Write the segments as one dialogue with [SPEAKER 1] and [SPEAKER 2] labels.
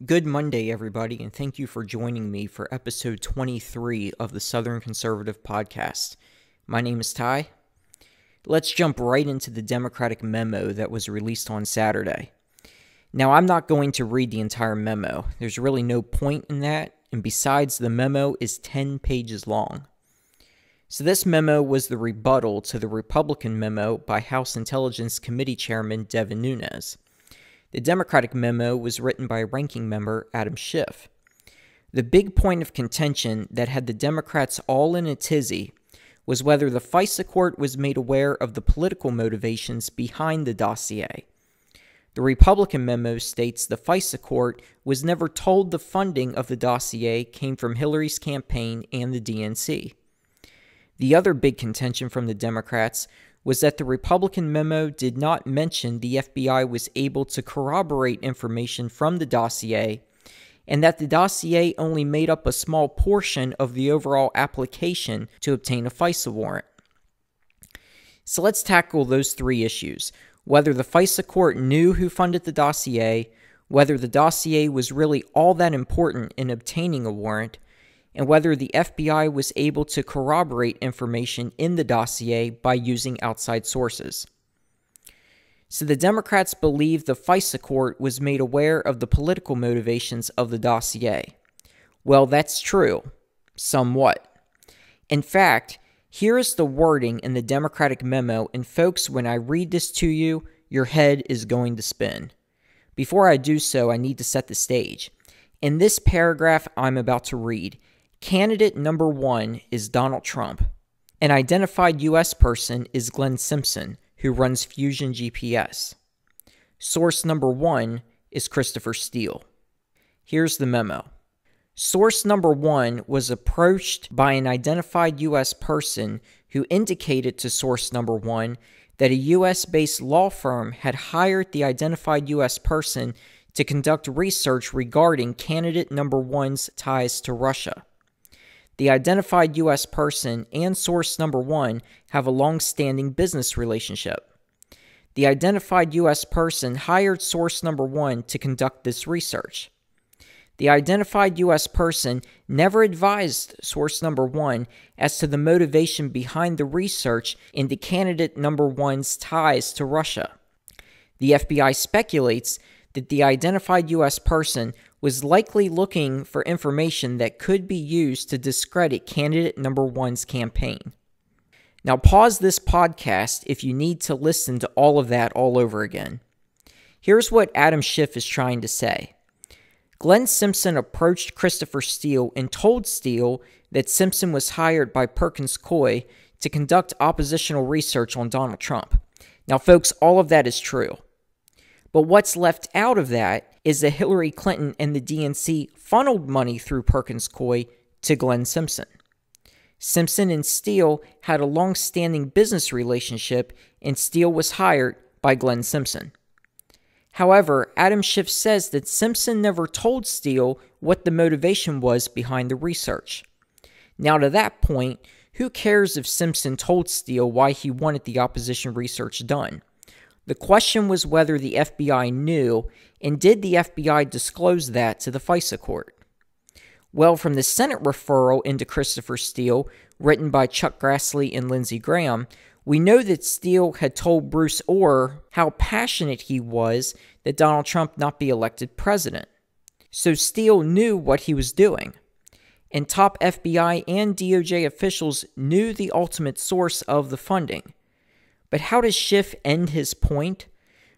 [SPEAKER 1] Good Monday, everybody, and thank you for joining me for episode 23 of the Southern Conservative Podcast. My name is Ty. Let's jump right into the Democratic memo that was released on Saturday. Now, I'm not going to read the entire memo. There's really no point in that, and besides, the memo is 10 pages long. So this memo was the rebuttal to the Republican memo by House Intelligence Committee Chairman Devin Nunes. The Democratic memo was written by Ranking Member Adam Schiff. The big point of contention that had the Democrats all in a tizzy was whether the FISA court was made aware of the political motivations behind the dossier. The Republican memo states the FISA court was never told the funding of the dossier came from Hillary's campaign and the DNC. The other big contention from the Democrats was that the Republican memo did not mention the FBI was able to corroborate information from the dossier, and that the dossier only made up a small portion of the overall application to obtain a FISA warrant. So let's tackle those three issues: whether the FISA court knew who funded the dossier, whether the dossier was really all that important in obtaining a warrant, and whether the FBI was able to corroborate information in the dossier by using outside sources. So the Democrats believe the FISA court was made aware of the political motivations of the dossier. Well, that's true, somewhat. In fact, here is the wording in the Democratic memo, and folks, when I read this to you, your head is going to spin. Before I do so, I need to set the stage. In this paragraph I'm about to read, candidate number 1 is Donald Trump. An identified U.S. person is Glenn Simpson, who runs Fusion GPS. Source number 1 is Christopher Steele. Here's the memo. Source number 1 was approached by an identified U.S. person who indicated to source number 1 that a U.S.-based law firm had hired the identified U.S. person to conduct research regarding candidate number 1's ties to Russia. The identified U.S. person and source number 1 have a long-standing business relationship. The identified U.S. person hired source number 1 to conduct this research. The identified U.S. person never advised source number 1 as to the motivation behind the research into candidate number 1's ties to Russia. The FBI speculates that the identified U.S. person was likely looking for information that could be used to discredit candidate number 1's campaign. Now pause this podcast if you need to listen to all of that all over again. Here's what Adam Schiff is trying to say. Glenn Simpson approached Christopher Steele and told Steele that Simpson was hired by Perkins Coie to conduct oppositional research on Donald Trump. Now folks, all of that is true. But what's left out of that is that Hillary Clinton and the DNC funneled money through Perkins Coie to Glenn Simpson. Simpson and Steele had a long-standing business relationship, and Steele was hired by Glenn Simpson. However, Adam Schiff says that Simpson never told Steele what the motivation was behind the research. Now, to that point, who cares if Simpson told Steele why he wanted the opposition research done? The question was whether the FBI knew, and did the FBI disclose that to the FISA court? Well, from the Senate referral into Christopher Steele, written by Chuck Grassley and Lindsey Graham, we know that Steele had told Bruce Orr how passionate he was that Donald Trump not be elected president. So Steele knew what he was doing. And top FBI and DOJ officials knew the ultimate source of the funding. But how does Schiff end his point?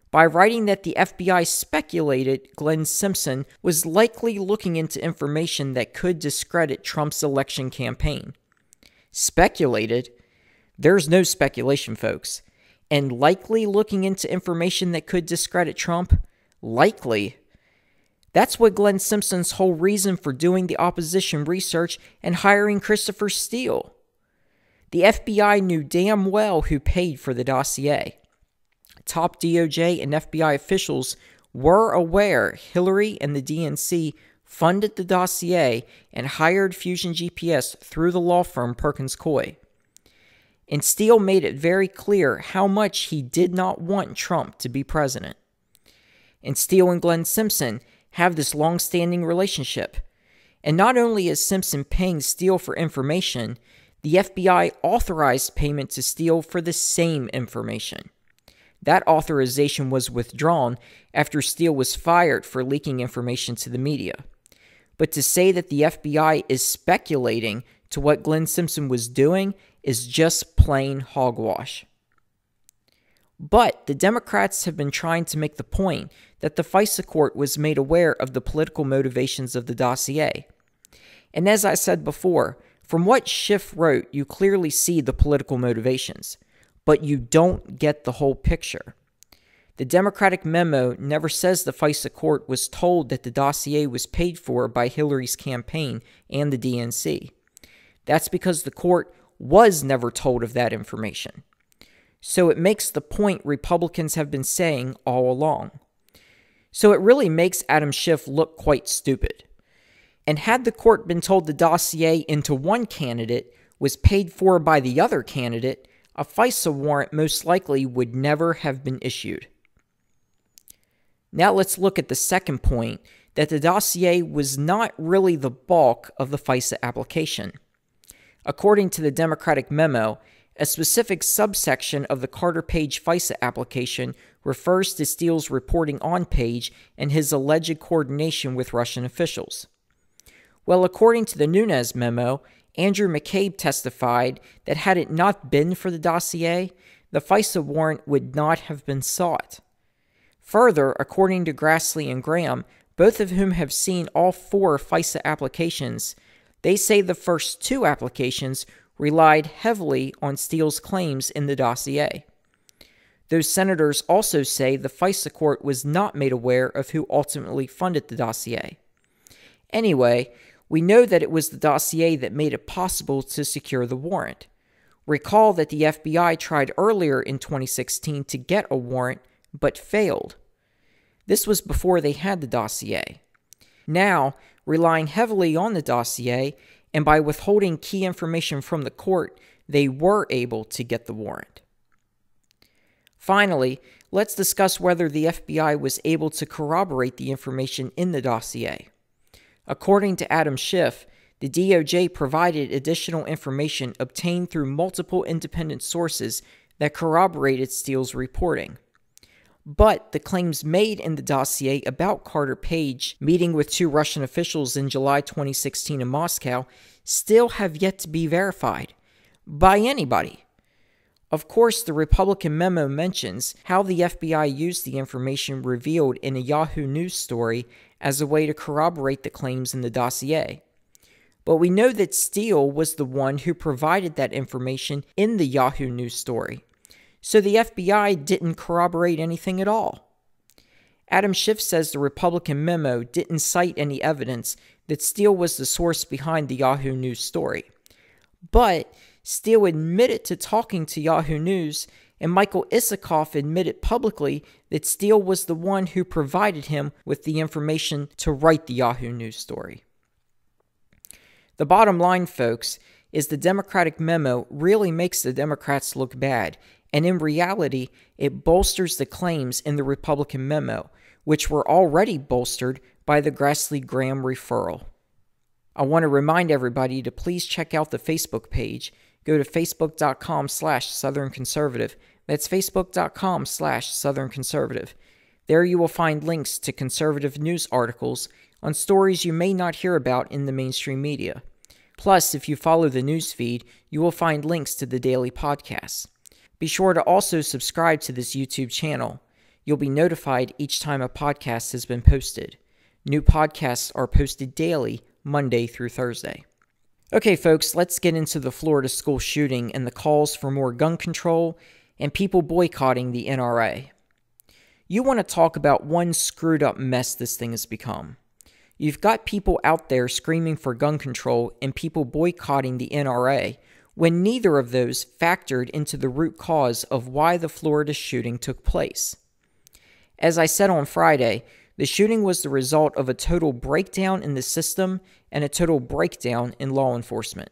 [SPEAKER 1] By writing that the FBI speculated Glenn Simpson was likely looking into information that could discredit Trump's election campaign. Speculated? There's no speculation, folks. And likely looking into information that could discredit Trump? Likely. That's what Glenn Simpson's whole reason for doing the opposition research and hiring Christopher Steele. The FBI knew damn well who paid for the dossier. Top DOJ and FBI officials were aware Hillary and the DNC funded the dossier and hired Fusion GPS through the law firm Perkins Coie. And Steele made it very clear how much he did not want Trump to be president. And Steele and Glenn Simpson have this long-standing relationship. And not only is Simpson paying Steele for information, the FBI authorized payment to Steele for the same information. That authorization was withdrawn after Steele was fired for leaking information to the media. But to say that the FBI is speculating to what Glenn Simpson was doing is just plain hogwash. But the Democrats have been trying to make the point that the FISA court was made aware of the political motivations of the dossier. And as I said before, from what Schiff wrote, you clearly see the political motivations, but you don't get the whole picture. The Democratic memo never says the FISA court was told that the dossier was paid for by Hillary's campaign and the DNC. That's because the court was never told of that information. So it makes the point Republicans have been saying all along. So it really makes Adam Schiff look quite stupid. And had the court been told the dossier into one candidate was paid for by the other candidate, a FISA warrant most likely would never have been issued. Now let's look at the second point, that the dossier was not really the bulk of the FISA application. According to the Democratic memo, a specific subsection of the Carter Page FISA application refers to Steele's reporting on Page and his alleged coordination with Russian officials. Well, according to the Nunes memo, Andrew McCabe testified that had it not been for the dossier, the FISA warrant would not have been sought. Further, according to Grassley and Graham, both of whom have seen all 4 FISA applications, they say the first 2 applications relied heavily on Steele's claims in the dossier. Those senators also say the FISA court was not made aware of who ultimately funded the dossier. Anyway, we know that it was the dossier that made it possible to secure the warrant. Recall that the FBI tried earlier in 2016 to get a warrant, but failed. This was before they had the dossier. Now, relying heavily on the dossier, and by withholding key information from the court, they were able to get the warrant. Finally, let's discuss whether the FBI was able to corroborate the information in the dossier. According to Adam Schiff, the DOJ provided additional information obtained through multiple independent sources that corroborated Steele's reporting. But the claims made in the dossier about Carter Page meeting with 2 Russian officials in July 2016 in Moscow still have yet to be verified by anybody. Of course, the Republican memo mentions how the FBI used the information revealed in a Yahoo News story as a way to corroborate the claims in the dossier. But we know that Steele was the one who provided that information in the Yahoo News story. So the FBI didn't corroborate anything at all. Adam Schiff says the Republican memo didn't cite any evidence that Steele was the source behind the Yahoo News story. But Steele admitted to talking to Yahoo News, and Michael Isikoff admitted publicly that Steele was the one who provided him with the information to write the Yahoo News story. The bottom line, folks, is the Democratic memo really makes the Democrats look bad, and in reality, it bolsters the claims in the Republican memo, which were already bolstered by the Grassley-Graham referral. I want to remind everybody to please check out the Facebook page. Go to facebook.com/Southern Conservative. That's facebook.com/Southern Conservative. There you will find links to conservative news articles on stories you may not hear about in the mainstream media. Plus, if you follow the news feed, you will find links to the daily podcasts. Be sure to also subscribe to this YouTube channel. You'll be notified each time a podcast has been posted. New podcasts are posted daily, Monday through Thursday. Okay, folks, let's get into the Florida school shooting and the calls for more gun control and people boycotting the NRA. You want to talk about one screwed up mess this thing has become. You've got people out there screaming for gun control and people boycotting the NRA, when neither of those factored into the root cause of why the Florida shooting took place. As I said on Friday, the shooting was the result of a total breakdown in the system and a total breakdown in law enforcement.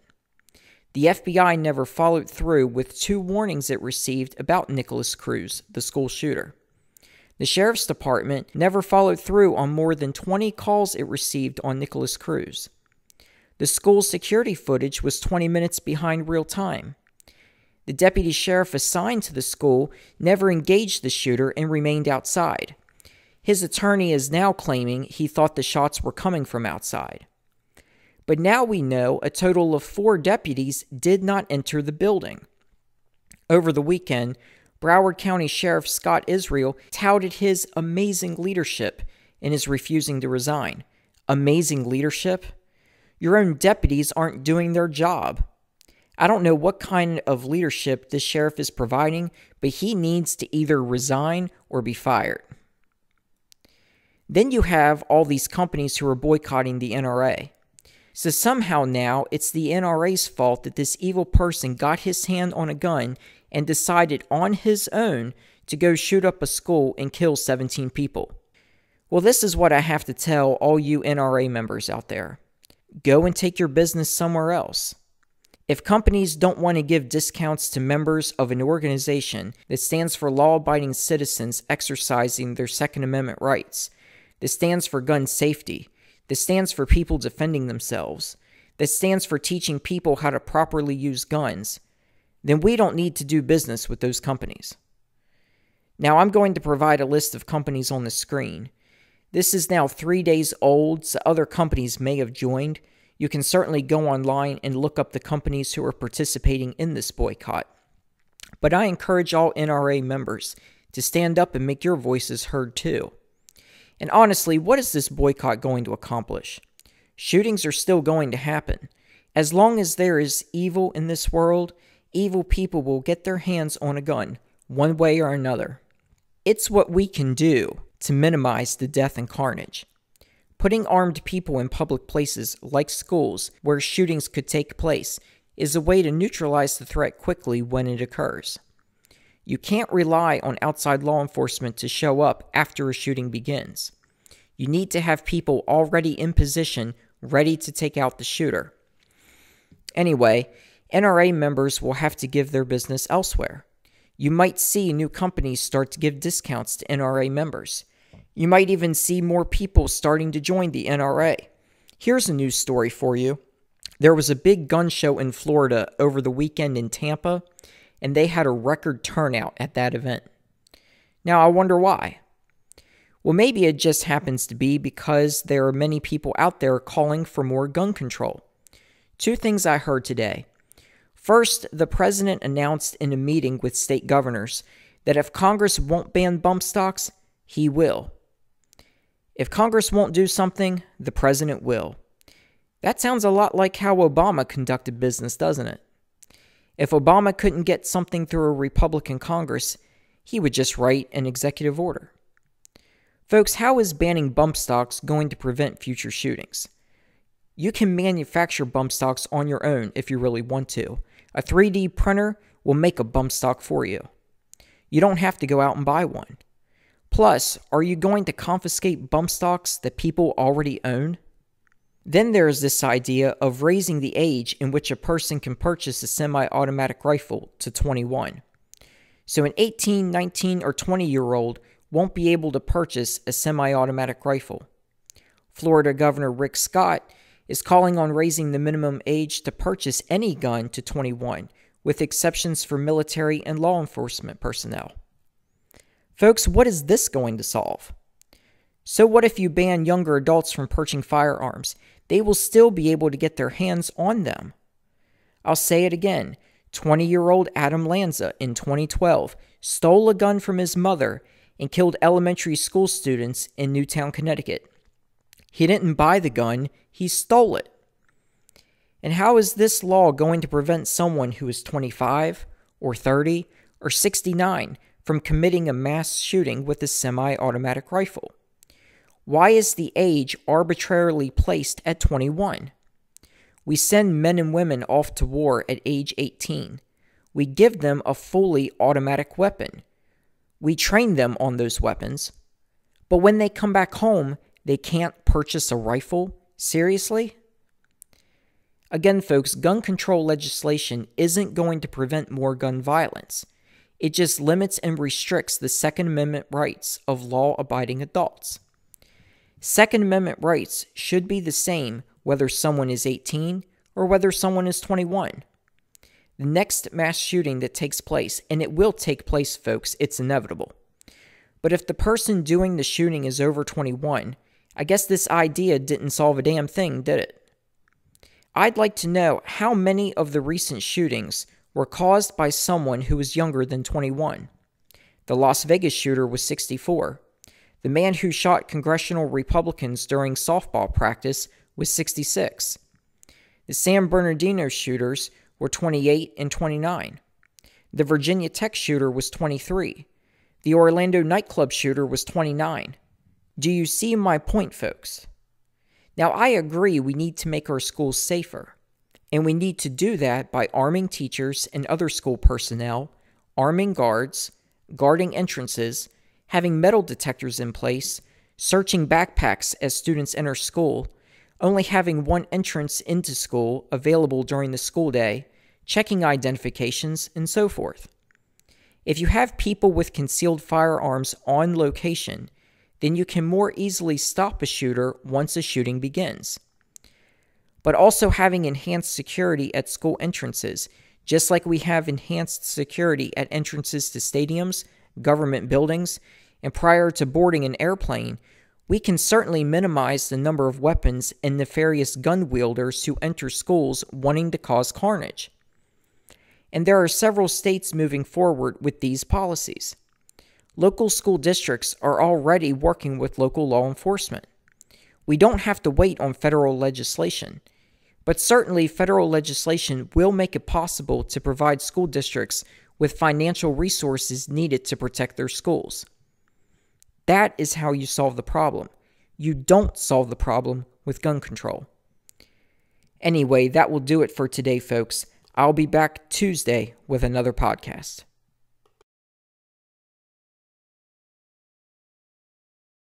[SPEAKER 1] The FBI never followed through with 2 warnings it received about Nicholas Cruz, the school shooter. The sheriff's department never followed through on more than 20 calls it received on Nicholas Cruz. The school's security footage was 20 minutes behind real time. The deputy sheriff assigned to the school never engaged the shooter and remained outside. His attorney is now claiming he thought the shots were coming from outside. But now we know a total of 4 deputies did not enter the building. Over the weekend, Broward County Sheriff Scott Israel touted his amazing leadership and is refusing to resign. Amazing leadership? Your own deputies aren't doing their job. I don't know what kind of leadership this sheriff is providing, but he needs to either resign or be fired. Then you have all these companies who are boycotting the NRA. So somehow now it's the NRA's fault that this evil person got his hand on a gun and decided on his own to go shoot up a school and kill 17 people. Well, this is what I have to tell all you NRA members out there. Go and take your business somewhere else. If companies don't want to give discounts to members of an organization that stands for law-abiding citizens exercising their Second Amendment rights, that stands for gun safety, that stands for people defending themselves, that stands for teaching people how to properly use guns, then we don't need to do business with those companies. Now, I'm going to provide a list of companies on the screen. This is now 3 days old, so other companies may have joined. You can certainly go online and look up the companies who are participating in this boycott. But I encourage all NRA members to stand up and make your voices heard too. And honestly, what is this boycott going to accomplish? Shootings are still going to happen. As long as there is evil in this world, evil people will get their hands on a gun, one way or another. It's what we can do to minimize the death and carnage. Putting armed people in public places like schools where shootings could take place is a way to neutralize the threat quickly when it occurs. You can't rely on outside law enforcement to show up after a shooting begins. You need to have people already in position, ready to take out the shooter. Anyway, NRA members will have to give their business elsewhere. You might see new companies start to give discounts to NRA members. You might even see more people starting to join the NRA. Here's a news story for you. There was a big gun show in Florida over the weekend in Tampa, and they had a record turnout at that event. Now, I wonder why. Well, maybe it just happens to be because there are many people out there calling for more gun control. 2 things I heard today. First, the president announced in a meeting with state governors that if Congress won't ban bump stocks, he will. If Congress won't do something, the president will. That sounds a lot like how Obama conducted business, doesn't it? If Obama couldn't get something through a Republican Congress, he would just write an executive order. Folks, how is banning bump stocks going to prevent future shootings? You can manufacture bump stocks on your own if you really want to. A 3D printer will make a bump stock for you. You don't have to go out and buy one. Plus, are you going to confiscate bump stocks that people already own? Then there is this idea of raising the age in which a person can purchase a semi-automatic rifle to 21. So an 18, 19, or 20-year-old won't be able to purchase a semi-automatic rifle. Florida Governor Rick Scott is calling on raising the minimum age to purchase any gun to 21, with exceptions for military and law enforcement personnel. Folks, what is this going to solve? So what if you ban younger adults from purchasing firearms? They will still be able to get their hands on them. I'll say it again. 20-year-old Adam Lanza in 2012 stole a gun from his mother and killed elementary school students in Newtown, Connecticut. He didn't buy the gun, he stole it. And how is this law going to prevent someone who is 25 or 30 or 69 from committing a mass shooting with a semi-automatic rifle? Why is the age arbitrarily placed at 21? We send men and women off to war at age 18. We give them a fully automatic weapon. We train them on those weapons. But when they come back home, they can't purchase a rifle? Seriously? Again, folks, gun control legislation isn't going to prevent more gun violence. It just limits and restricts the Second Amendment rights of law-abiding adults. Second Amendment rights should be the same whether someone is 18 or whether someone is 21. The next mass shooting that takes place, and it will take place, folks, it's inevitable. But if the person doing the shooting is over 21, I guess this idea didn't solve a damn thing, did it? I'd like to know how many of the recent shootings were caused by someone who was younger than 21. The Las Vegas shooter was 64. The man who shot congressional Republicans during softball practice was 66. The San Bernardino shooters were 28 and 29. The Virginia Tech shooter was 23. The Orlando nightclub shooter was 29. Do you see my point, folks? Now, I agree we need to make our schools safer, and we need to do that by arming teachers and other school personnel, arming guards, guarding entrances, having metal detectors in place, searching backpacks as students enter school, only having one entrance into school available during the school day, checking identifications, and so forth. If you have people with concealed firearms on location, then you can more easily stop a shooter once a shooting begins. But also having enhanced security at school entrances, just like we have enhanced security at entrances to stadiums, government buildings, and prior to boarding an airplane, we can certainly minimize the number of weapons and nefarious gun wielders who enter schools wanting to cause carnage. And there are several states moving forward with these policies. Local school districts are already working with local law enforcement. We don't have to wait on federal legislation, but certainly federal legislation will make it possible to provide school districts with financial resources needed to protect their schools. That is how you solve the problem. You don't solve the problem with gun control. Anyway, that will do it for today, folks. I'll be back Tuesday with another podcast.